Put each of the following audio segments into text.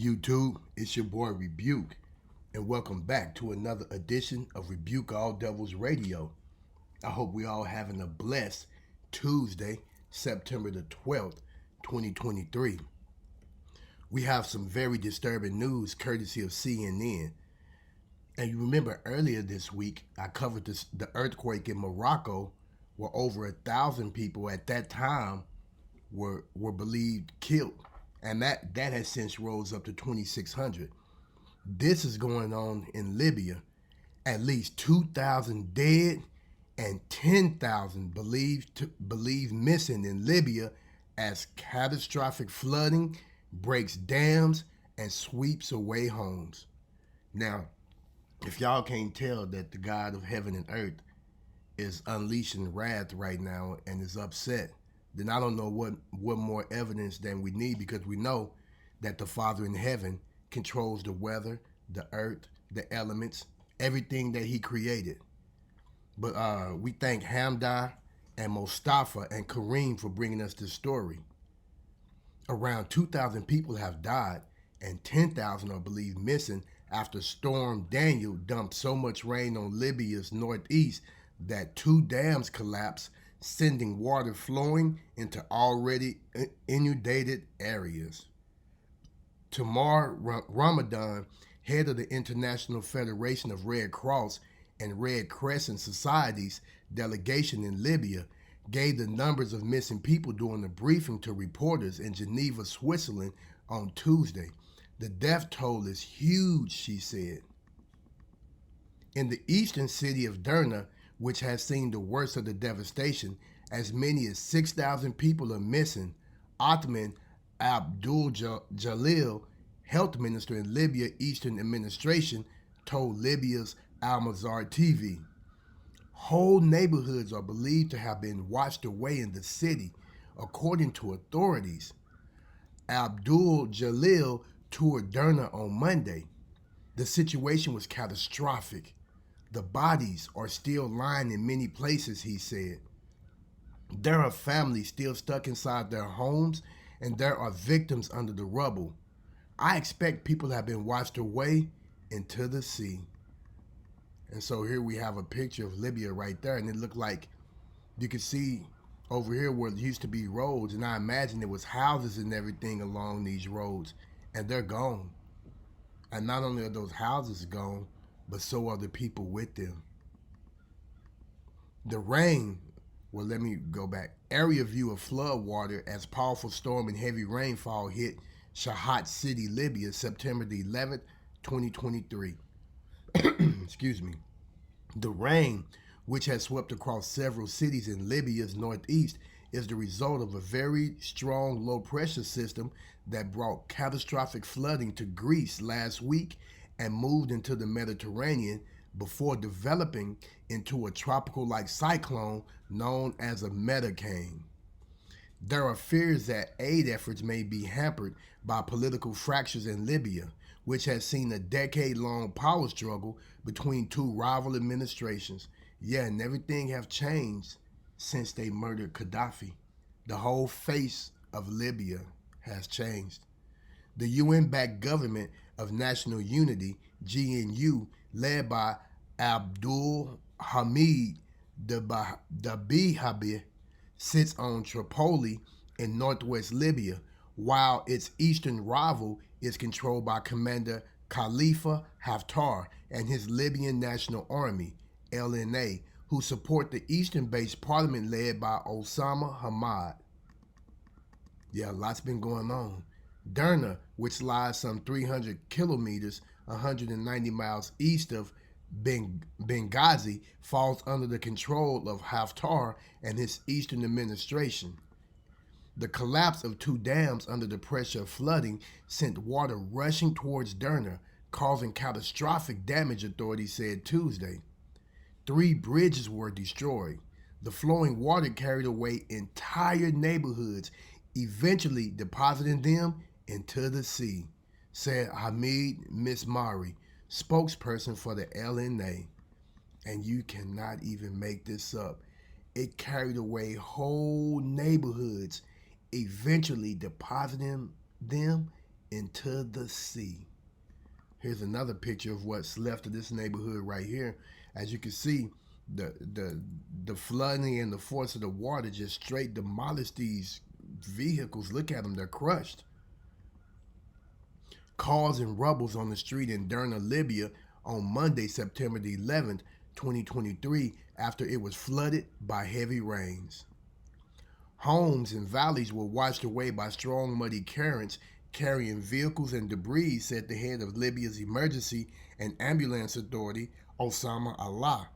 YouTube, it's your boy Rebuke, and welcome back to another edition of Rebuke All Devils Radio. I hope we all having a blessed Tuesday, September the 12th, 2023. We have some very disturbing news courtesy of CNN. And you remember earlier this week, I covered the earthquake in Morocco where over 1,000 people at that time were believed killed. And that has since rose up to 2,600. This is going on in Libya. At least 2,000 dead and 10,000 believed missing in Libya as catastrophic flooding breaks dams and sweeps away homes. Now, if y'all can't tell that the God of heaven and earth is unleashing wrath right now and is upset, then I don't know what more evidence than we need, because we know that the Father in heaven controls the weather, the earth, the elements, everything that he created. But we thank Hamdah and Mustafa and Kareem for bringing us this story. Around 2,000 people have died and 10,000 are believed missing after Storm Daniel dumped so much rain on Libya's northeast that two dams collapsed, sending water flowing into already inundated areas. Tamar Ramadan, head of the International Federation of Red Cross and Red Crescent Societies delegation in Libya, gave the numbers of missing people during a briefing to reporters in Geneva, Switzerland on Tuesday. The death toll is huge, she said. In the eastern city of Derna, which has seen the worst of the devastation, as many as 6,000 people are missing, Othman Abdul Jalil, health minister in Libya Eastern Administration, told Libya's Al-Mazar TV. Whole neighborhoods are believed to have been washed away in the city, according to authorities. Abdul Jalil toured Derna on Monday. The situation was catastrophic. The bodies are still lying in many places, he said. There are families still stuck inside their homes, and there are victims under the rubble. I expect people have been washed away into the sea. And so here we have a picture of Libya right there, and it looked like you could see over here where it used to be roads, and I imagine there was houses and everything along these roads, and they're gone. And not only are those houses gone, but so are the people with them. The rain, well, let me go back. Area view of flood water as powerful storm and heavy rainfall hit Shahat City, Libya, September the 11th, 2023. Excuse me. The rain, which has swept across several cities in Libya's northeast, is the result of a very strong low pressure system that brought catastrophic flooding to Greece last week and moved into the Mediterranean before developing into a tropical-like cyclone known as a metacane. There are fears that aid efforts may be hampered by political fractures in Libya, which has seen a decade-long power struggle between two rival administrations. Yeah, and everything have changed since they murdered Gaddafi. The whole face of Libya has changed. The UN-backed government of National Unity, GNU, led by Abdul Hamid Dabihabi, sits on Tripoli in northwest Libya, while its eastern rival is controlled by Commander Khalifa Haftar and his Libyan National Army, LNA, who support the eastern-based parliament led by Osama Hamad. Yeah, lots been going on. Derna, which lies some 300 kilometers, 190 miles east of Benghazi, falls under the control of Haftar and his eastern administration. The collapse of two dams under the pressure of flooding sent water rushing towards Derna, causing catastrophic damage, authorities said Tuesday. 3 bridges were destroyed. The flowing water carried away entire neighborhoods, eventually depositing them into the sea, said Hamid Mismari, spokesperson for the LNA. And you cannot even make this up. It carried away whole neighborhoods, eventually depositing them into the sea. Here's another picture of what's left of this neighborhood right here. As you can see, the the the flooding and the force of the water just straight demolished these vehicles. Look at them, they're crushed. Cars and rubbles on the street in Derna, Libya on Monday, September the 11th, 2023, after it was flooded by heavy rains. Homes and valleys were washed away by strong muddy currents carrying vehicles and debris, said the head of Libya's Emergency and Ambulance Authority, Osama Allah.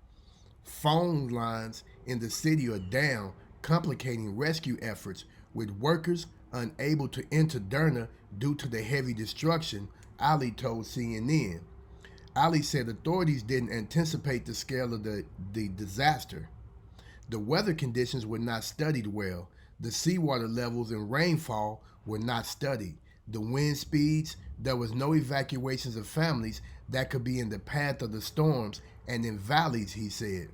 Phone lines in the city are down, complicating rescue efforts, with workers unable to enter Derna due to the heavy destruction, Ali told CNN. Ali said authorities didn't anticipate the scale of the disaster. The weather conditions were not studied well. The seawater levels and rainfall were not studied. The wind speeds, there was no evacuations of families that could be in the path of the storms and in valleys, he said.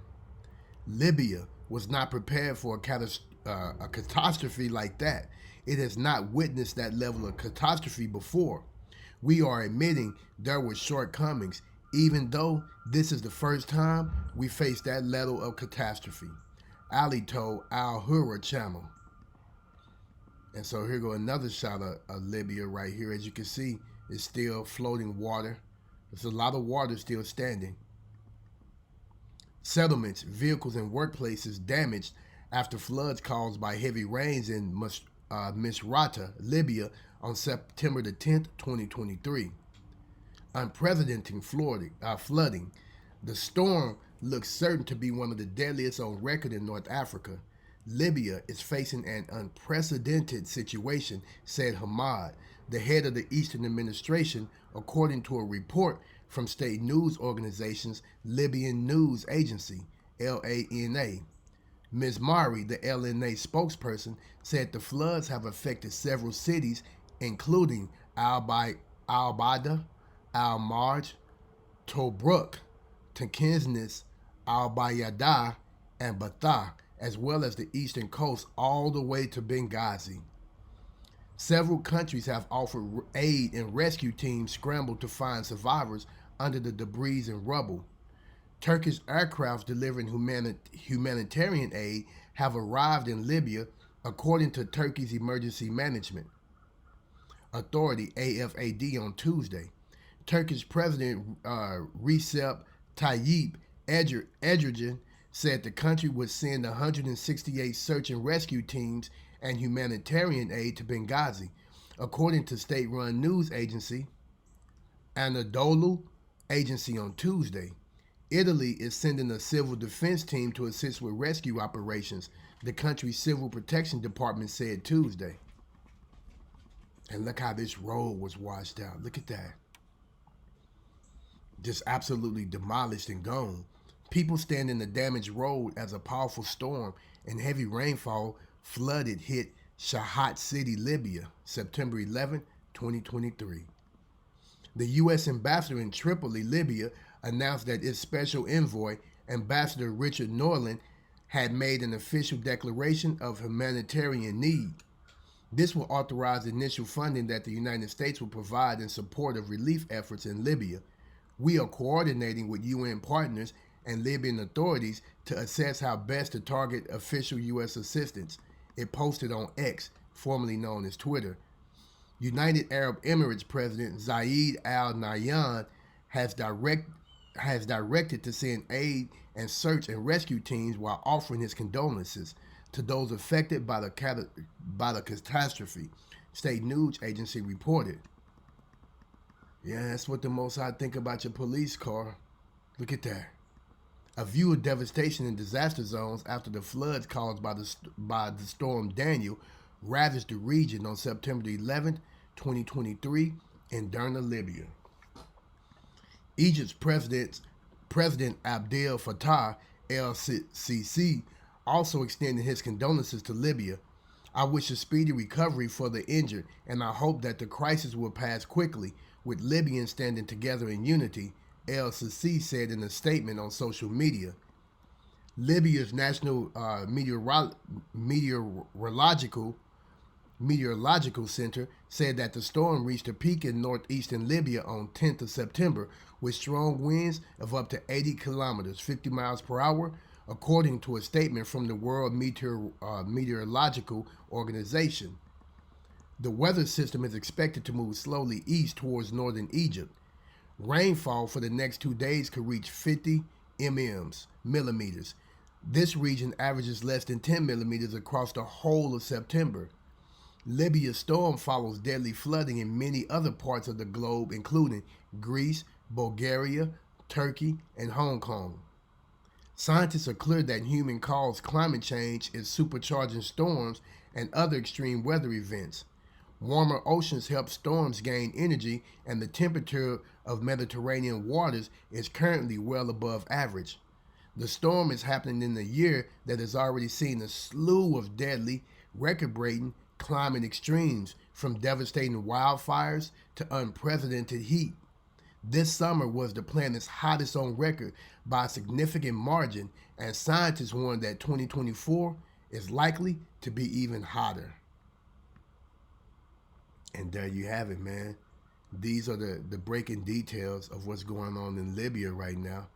Libya was not prepared for a catastrophe like that. It has not witnessed that level of catastrophe before. We are admitting there were shortcomings, even though this is the first time we face that level of catastrophe, Ali told Al Hurra channel. And so here go another shot of Libya right here. As you can see, it's still floating water. There's a lot of water still standing. Settlements, vehicles, and workplaces damaged after floods caused by heavy rains in Misrata, Libya on September the 10th, 2023. Unprecedented flooding. The storm looks certain to be one of the deadliest on record in North Africa. Libya is facing an unprecedented situation, said Hamad, the head of the Eastern Administration, according to a report from state news organizations Libyan News Agency, LANA. Ms. Mari, the LNA spokesperson, said the floods have affected several cities, including Al-Bada, Al-Marj, Tobruk, Takinsnis, Al-Bayada, and Batha, as well as the eastern coast all the way to Benghazi. Several countries have offered aid, and rescue teams scrambled to find survivors under the debris and rubble. Turkish aircraft delivering humanitarian aid have arrived in Libya, according to Turkey's Emergency Management Authority, AFAD, on Tuesday. Turkish President Recep Tayyip Erdogan said the country would send 168 search and rescue teams and humanitarian aid to Benghazi, according to state-run news agency Anadolu Agency on Tuesday. Italy is sending a civil defense team to assist with rescue operations, the country's civil protection department said Tuesday. And look how this road was washed out. Look at that. Just absolutely demolished and gone. People stand in the damaged road as a powerful storm and heavy rainfall hit Shahat City, Libya, September 11, 2023. The U.S. ambassador in Tripoli, Libya, announced that its special envoy, Ambassador Richard Norland, had made an official declaration of humanitarian need. This will authorize initial funding that the United States will provide in support of relief efforts in Libya. We are coordinating with UN partners and Libyan authorities to assess how best to target official U.S. assistance, it posted on X, formerly known as Twitter. United Arab Emirates President Zayed Al Nahyan has directed to send aid and search and rescue teams while offering his condolences to those affected by the catastrophe, state news agency reported. Yeah, that's what the most I think about your police car. Look at that. A view of devastation in disaster zones after the floods caused by the storm Daniel ravaged the region on September 11, 2023 in Derna, Libya. Egypt's President Abdel Fattah el-Sisi also extended his condolences to Libya. I wish a speedy recovery for the injured, and I hope that the crisis will pass quickly, with Libyans standing together in unity, el-Sisi said in a statement on social media. Libya's National Meteorological Meteorological Center said that the storm reached a peak in northeastern Libya on 10th of September with strong winds of up to 80 kilometers, 50 miles per hour, according to a statement from the World Meteorological Organization. The weather system is expected to move slowly east towards northern Egypt. Rainfall for the next 2 days could reach 50 millimeters. This region averages less than 10 millimeters across the whole of September. Libya's storm follows deadly flooding in many other parts of the globe, including Greece, Bulgaria, Turkey, and Hong Kong. Scientists are clear that human-caused climate change is supercharging storms and other extreme weather events. Warmer oceans help storms gain energy, and the temperature of Mediterranean waters is currently well above average. The storm is happening in a year that has already seen a slew of deadly, record-breaking climate extremes, from devastating wildfires to unprecedented heat. This summer was the planet's hottest on record by a significant margin, and scientists warn that 2024 is likely to be even hotter. And there you have it, man. These are the breaking details of what's going on in Libya right now.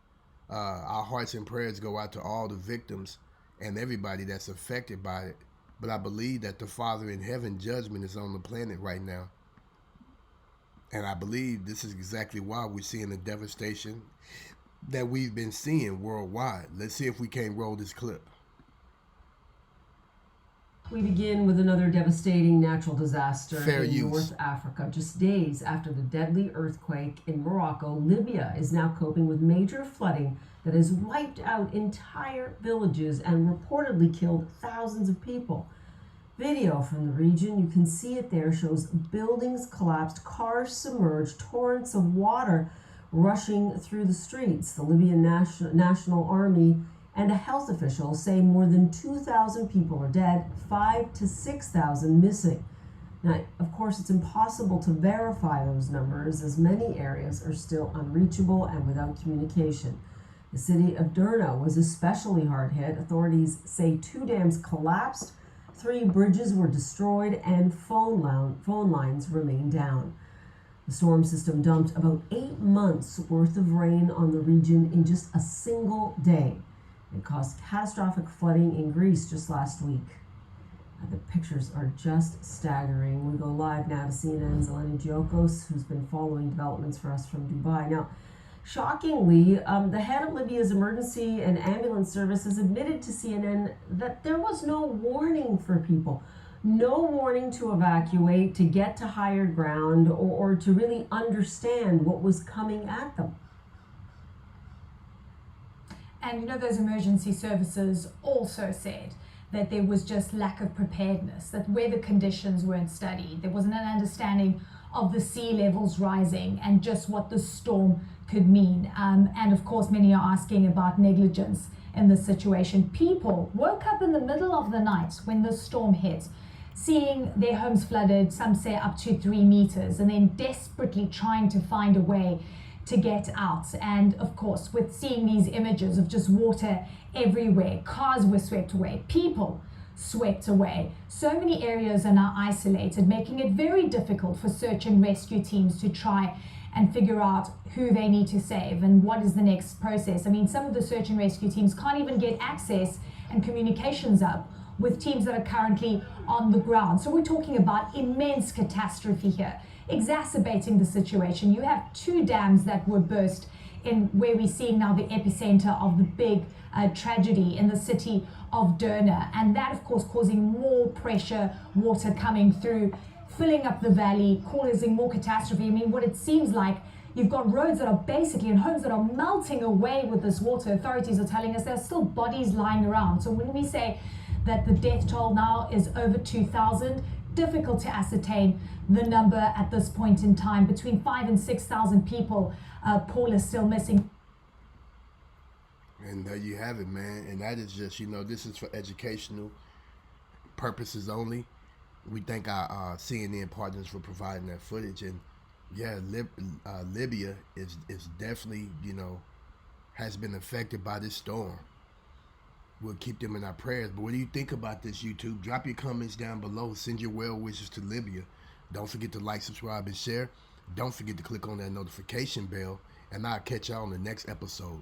Our hearts and prayers go out to all the victims and everybody that's affected by it. But I believe that the Father in heaven judgment is on the planet right now. And I believe this is exactly why we're seeing the devastation that we've been seeing worldwide. Let's see if we can't roll this clip. We begin with another devastating natural disaster in North Africa. Just days after the deadly earthquake in Morocco, Libya is now coping with major flooding that has wiped out entire villages and reportedly killed thousands of people. Video from the region, you can see it there, shows buildings collapsed, cars submerged, torrents of water rushing through the streets. The Libyan National Army and a health official say more than 2,000 people are dead, 5,000 to 6,000 missing. Now, of course, it's impossible to verify those numbers, as many areas are still unreachable and without communication. The city of Derna was especially hard hit. Authorities say 2 dams collapsed, 3 bridges were destroyed, and phone lines remain down. The storm system dumped about 8 months worth of rain on the region in just a single day. It caused catastrophic flooding in Greece just last week. The pictures are just staggering. We go live now to CNN's Eleni Giokos, who's been following developments for us from Dubai. Now, shockingly, the head of Libya's emergency and ambulance services admitted to CNN that there was no warning for people. No warning to evacuate, to get to higher ground, or to really understand what was coming at them. And those emergency services also said that there was just lack of preparedness, that weather conditions weren't studied. There wasn't an understanding of the sea levels rising and just what the storm could mean. And of course, many are asking about negligence in this situation. People woke up in the middle of the night when the storm hit, seeing their homes flooded, some say up to 3 meters, and then desperately trying to find a way to get out. And of course, with seeing these images of just water everywhere, cars were swept away, people swept away. So many areas are now isolated, making it very difficult for search and rescue teams to try and figure out who they need to save and what is the next process. I mean, some of the search and rescue teams can't even get access and communications up with teams that are currently on the ground. So we're talking about immense catastrophe here, exacerbating the situation. You have 2 dams that were burst in where we're seeing now the epicenter of the big tragedy in the city of Derna. And that, of course, causing more pressure, water coming through, filling up the valley, causing more catastrophe. I mean, what it seems like, you've got roads that are basically and homes that are melting away with this water. Authorities are telling us there's still bodies lying around. So when we say that the death toll now is over 2,000, difficult to ascertain the number at this point in time. Between 5,000 and 6,000 people, Paul, is still missing. And there you have it, man. And that is just, this is for educational purposes only. We thank our CNN partners for providing that footage. And yeah, Libya is definitely, has been affected by this storm. We'll keep them in our prayers. But what do you think about this, YouTube? Drop your comments down below. Send your well wishes to Libya. Don't forget to like, subscribe, and share. Don't forget to click on that notification bell. And I'll catch y'all on the next episode.